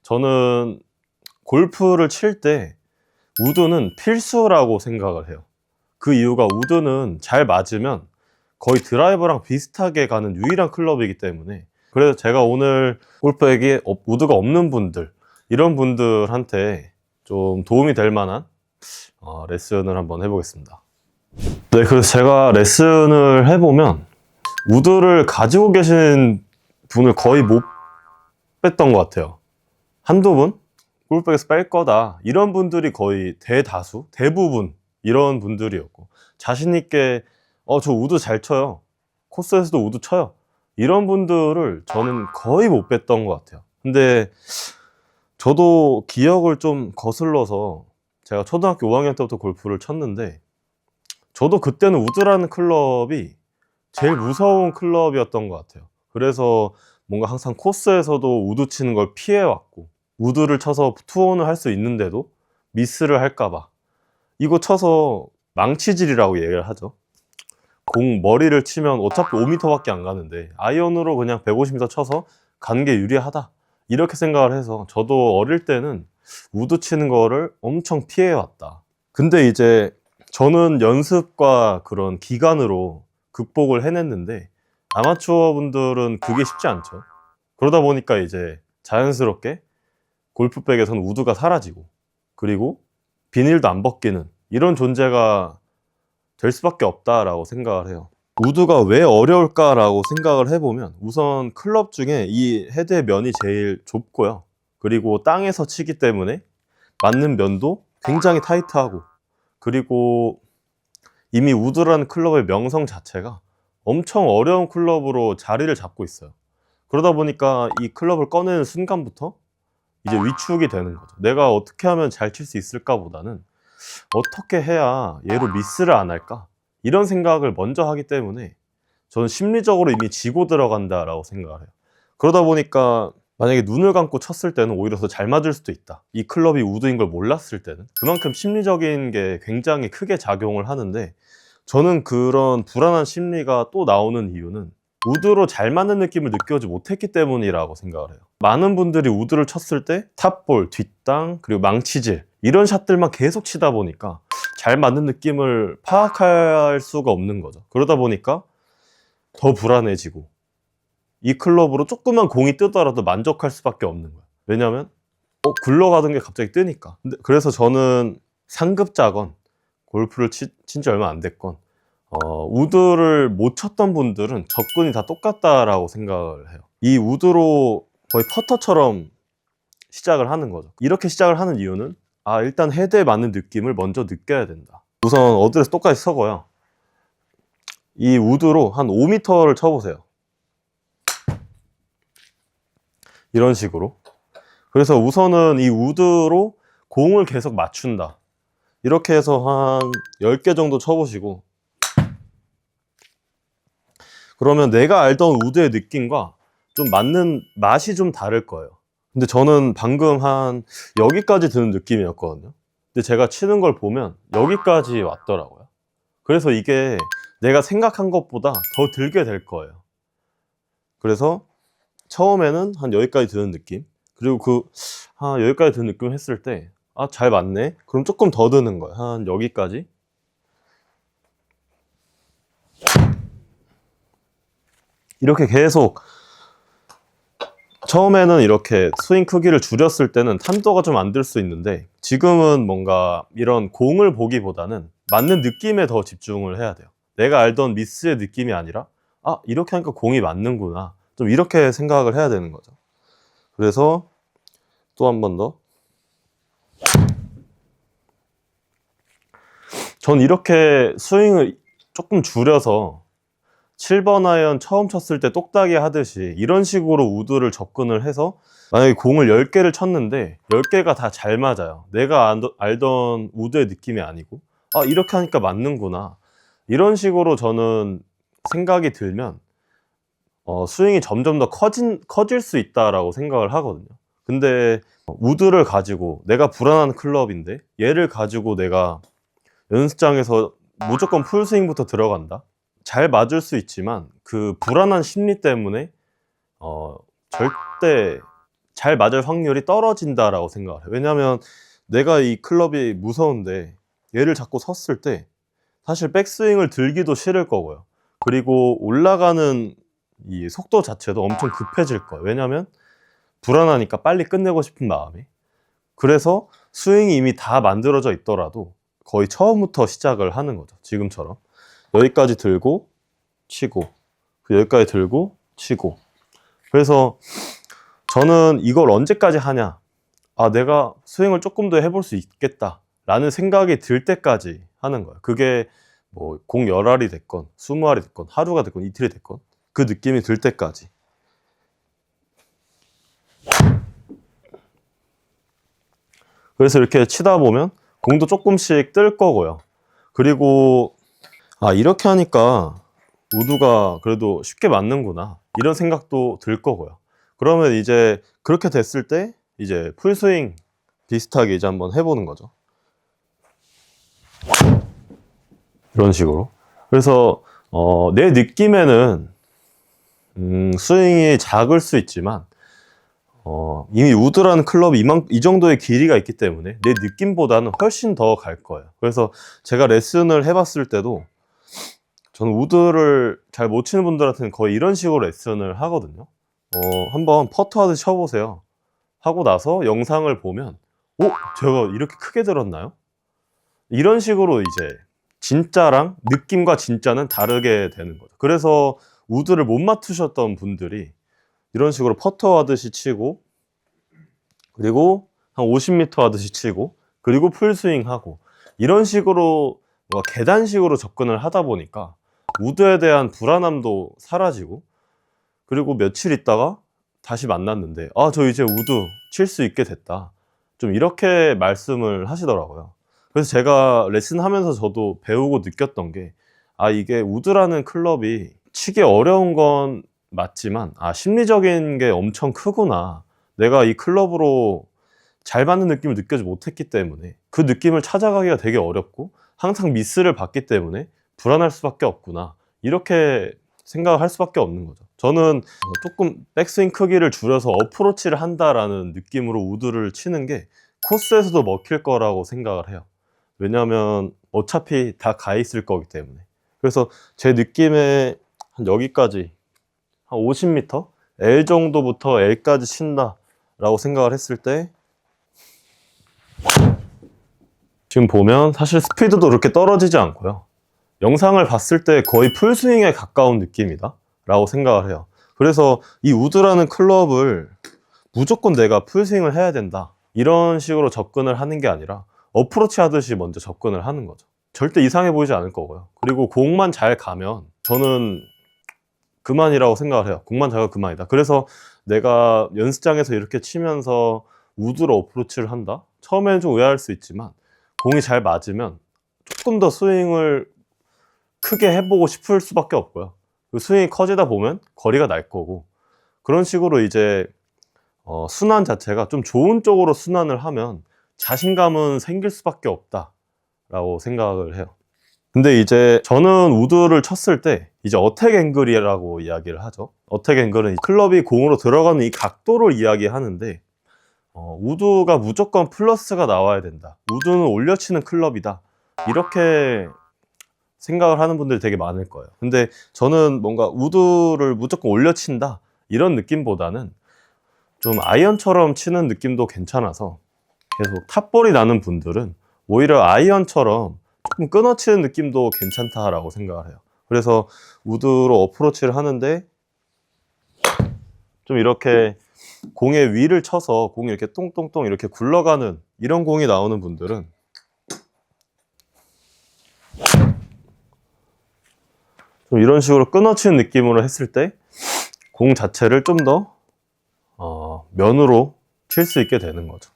저는 골프를 칠 때 우드는 필수라고 생각을 해요. 그 이유가 우드는 잘 맞으면 거의 드라이버랑 비슷하게 가는 유일한 클럽이기 때문에, 그래서 제가 오늘 골프에게 우드가 없는 분들, 이런 분들한테 좀 도움이 될 만한 레슨을 한번 해보겠습니다. 네, 그래서 제가 레슨을 해보면 우드를 가지고 계신 분을 거의 못 뺐던 것 같아요. 한두 분? 골프백에서 뺄 거다, 이런 분들이 거의 대부분 이런 분들이었고, 자신있게 저 우드 잘 쳐요, 코스에서도 우드 쳐요, 이런 분들을 저는 거의 못 뺐던 것 같아요. 근데 저도 기억을 좀 거슬러서, 제가 초등학교 5학년 때부터 골프를 쳤는데, 저도 그때는 우드라는 클럽이 제일 무서운 클럽이었던 것 같아요. 그래서 뭔가 항상 코스에서도 우드 치는 걸 피해왔고, 우드를 쳐서 투혼을 할 수 있는데도 미스를 할까봐, 이거 쳐서 망치질이라고 얘기를 하죠. 공 머리를 치면 어차피 5m 밖에 안 가는데 아이언으로 그냥 150m 쳐서 가는 게 유리하다, 이렇게 생각을 해서 저도 어릴 때는 우드 치는 거를 엄청 피해왔다. 근데 이제 저는 연습과 그런 기간으로 극복을 해냈는데, 아마추어 분들은 그게 쉽지 않죠. 그러다 보니까 이제 자연스럽게 골프백에서는 우드가 사라지고, 그리고 비닐도 안 벗기는 이런 존재가 될 수밖에 없다라고 생각을 해요. 우드가 왜 어려울까라고 생각을 해보면, 우선 클럽 중에 이 헤드의 면이 제일 좁고요, 그리고 땅에서 치기 때문에 맞는 면도 굉장히 타이트하고, 그리고 이미 우드라는 클럽의 명성 자체가 엄청 어려운 클럽으로 자리를 잡고 있어요. 그러다 보니까 이 클럽을 꺼내는 순간부터 이제 위축이 되는 거죠. 내가 어떻게 하면 잘 칠 수 있을까 보다는 어떻게 해야 얘로 미스를 안 할까, 이런 생각을 먼저 하기 때문에 저는 심리적으로 이미 지고 들어간다라고 생각을 해요. 그러다 보니까 만약에 눈을 감고 쳤을 때는 오히려 더 잘 맞을 수도 있다, 이 클럽이 우드인 걸 몰랐을 때는. 그만큼 심리적인 게 굉장히 크게 작용을 하는데, 저는 그런 불안한 심리가 또 나오는 이유는 우드로 잘 맞는 느낌을 느껴지 못했기 때문이라고 생각을 해요. 많은 분들이 우드를 쳤을 때 탑볼, 뒷땅, 그리고 망치질, 이런 샷들만 계속 치다 보니까 잘 맞는 느낌을 파악할 수가 없는 거죠. 그러다 보니까 더 불안해지고, 이 클럽으로 조금만 공이 뜨더라도 만족할 수밖에 없는 거예요. 왜냐면 굴러가던 게 갑자기 뜨니까. 그래서 저는 상급자건 골프를 친 지 얼마 안 됐건 우드를 못 쳤던 분들은 접근이 다 똑같다라고 생각을 해요. 이 우드로 거의 퍼터처럼 시작을 하는 거죠. 이렇게 시작을 하는 이유는, 일단 헤드에 맞는 느낌을 먼저 느껴야 된다. 우선 어드레스 똑같이 서고요, 이 우드로 한 5m를 쳐보세요. 이런 식으로. 그래서 우선은 이 우드로 공을 계속 맞춘다, 이렇게 해서 한 10개 정도 쳐보시고, 그러면 내가 알던 우드의 느낌과 좀 맞는 맛이 좀 다를 거예요. 근데 저는 방금 한 여기까지 드는 느낌이었거든요. 근데 제가 치는 걸 보면 여기까지 왔더라고요. 그래서 이게 내가 생각한 것보다 더 들게 될 거예요. 그래서 처음에는 한 여기까지 드는 느낌, 그리고 여기까지 드는 느낌 했을 때 잘 맞네, 그럼 조금 더 드는 거예요. 한 여기까지. 이렇게 계속, 처음에는 이렇게 스윙 크기를 줄였을 때는 탄도가 좀 안 들 수 있는데, 지금은 뭔가 이런 공을 보기보다는 맞는 느낌에 더 집중을 해야 돼요. 내가 알던 미스의 느낌이 아니라 이렇게 하니까 공이 맞는구나, 좀 이렇게 생각을 해야 되는 거죠. 그래서 또 한 번 더. 전 이렇게 스윙을 조금 줄여서 7번 아이언 처음 쳤을 때 똑딱이 하듯이 이런 식으로 우드를 접근을 해서, 만약에 공을 10개를 쳤는데 10개가 다 잘 맞아요. 내가 알던 우드의 느낌이 아니고 이렇게 하니까 맞는구나, 이런 식으로 저는 생각이 들면 스윙이 점점 더 커질 수 있다라고 생각을 하거든요. 근데 우드를 가지고, 내가 불안한 클럽인데 얘를 가지고 내가 연습장에서 무조건 풀스윙부터 들어간다? 잘 맞을 수 있지만 그 불안한 심리 때문에 절대 잘 맞을 확률이 떨어진다라고 생각을 해요. 왜냐하면 내가 이 클럽이 무서운데 얘를 잡고 섰을 때 사실 백스윙을 들기도 싫을 거고요. 그리고 올라가는 이 속도 자체도 엄청 급해질 거예요. 왜냐하면 불안하니까 빨리 끝내고 싶은 마음이. 그래서 스윙이 이미 다 만들어져 있더라도 거의 처음부터 시작을 하는 거죠. 지금처럼 여기까지 들고 치고, 여기까지 들고 치고. 그래서 저는 이걸 언제까지 하냐, 내가 스윙을 조금 더 해볼 수 있겠다 라는 생각이 들 때까지 하는 거예요. 그게 뭐 공 10알이 됐건 20알이 됐건 하루가 됐건 이틀이 됐건 그 느낌이 들 때까지. 그래서 이렇게 치다 보면 공도 조금씩 뜰 거고요. 그리고 이렇게 하니까 우드가 그래도 쉽게 맞는구나 이런 생각도 들 거고요. 그러면 이제 그렇게 됐을 때 이제 풀스윙 비슷하게 이제 한번 해보는 거죠. 이런 식으로. 그래서 내 느낌에는 스윙이 작을 수 있지만 이미 우드라는 클럽이 이 정도의 길이가 있기 때문에 내 느낌보다는 훨씬 더 갈 거예요. 그래서 제가 레슨을 해봤을 때도 저는 우드를 잘 못 치는 분들한테는 거의 이런 식으로 레슨을 하거든요. 한번 퍼터 하듯이 쳐보세요 하고 나서 영상을 보면 제가 이렇게 크게 들었나요? 이런 식으로 이제 진짜랑 느낌과 진짜는 다르게 되는 거죠. 그래서 우드를 못 맞추셨던 분들이 이런 식으로 퍼터 하듯이 치고, 그리고 한 50m 하듯이 치고, 그리고 풀스윙 하고, 이런 식으로 뭔가 계단식으로 접근을 하다 보니까 우드에 대한 불안함도 사라지고, 그리고 며칠 있다가 다시 만났는데 저 이제 우드 칠 수 있게 됐다, 좀 이렇게 말씀을 하시더라고요. 그래서 제가 레슨하면서 저도 배우고 느꼈던 게 이게 우드라는 클럽이 치기 어려운 건 맞지만 심리적인 게 엄청 크구나, 내가 이 클럽으로 잘 맞는 느낌을 느끼지 못했기 때문에 그 느낌을 찾아가기가 되게 어렵고 항상 미스를 봤기 때문에 불안할 수밖에 없구나, 이렇게 생각을 할 수밖에 없는 거죠. 저는 조금 백스윙 크기를 줄여서 어프로치를 한다라는 느낌으로 우드를 치는 게 코스에서도 먹힐 거라고 생각을 해요. 왜냐하면 어차피 다 가 있을 거기 때문에. 그래서 제 느낌에 한 여기까지 한 50m? L 정도부터 L까지 친다 라고 생각을 했을 때 지금 보면 사실 스피드도 그렇게 떨어지지 않고요. 영상을 봤을 때 거의 풀스윙에 가까운 느낌이다 라고 생각을 해요. 그래서 이 우드라는 클럽을 무조건 내가 풀스윙을 해야 된다 이런 식으로 접근을 하는 게 아니라 어프로치 하듯이 먼저 접근을 하는 거죠. 절대 이상해 보이지 않을 거고요. 그리고 공만 잘 가면 저는 그만이라고 생각을 해요. 공만 잘 가면 그만이다. 그래서 내가 연습장에서 이렇게 치면서 우드로 어프로치를 한다? 처음에는 좀 의아할 수 있지만 공이 잘 맞으면 조금 더 스윙을 크게 해보고 싶을 수밖에 없고요. 그 스윙이 커지다 보면 거리가 날 거고, 그런 식으로 이제 순환 자체가 좀 좋은 쪽으로 순환을 하면 자신감은 생길 수밖에 없다 라고 생각을 해요. 근데 이제 저는 우드를 쳤을 때 이제 어택 앵글이라고 이야기를 하죠. 어택 앵글은 클럽이 공으로 들어가는 이 각도를 이야기하는데 우드가 무조건 플러스가 나와야 된다, 우드는 올려치는 클럽이다, 이렇게 생각을 하는 분들이 되게 많을 거예요. 근데 저는 뭔가 우드를 무조건 올려친다 이런 느낌보다는 좀 아이언처럼 치는 느낌도 괜찮아서 계속 탑볼이 나는 분들은 오히려 아이언처럼 조금 끊어치는 느낌도 괜찮다라고 생각을 해요. 그래서 우드로 어프로치를 하는데 좀 이렇게 공의 위를 쳐서 공이 이렇게 똥똥똥 이렇게 굴러가는 이런 공이 나오는 분들은 좀 이런 식으로 끊어치는 느낌으로 했을 때 공 자체를 좀 더 면으로 칠 수 있게 되는 거죠.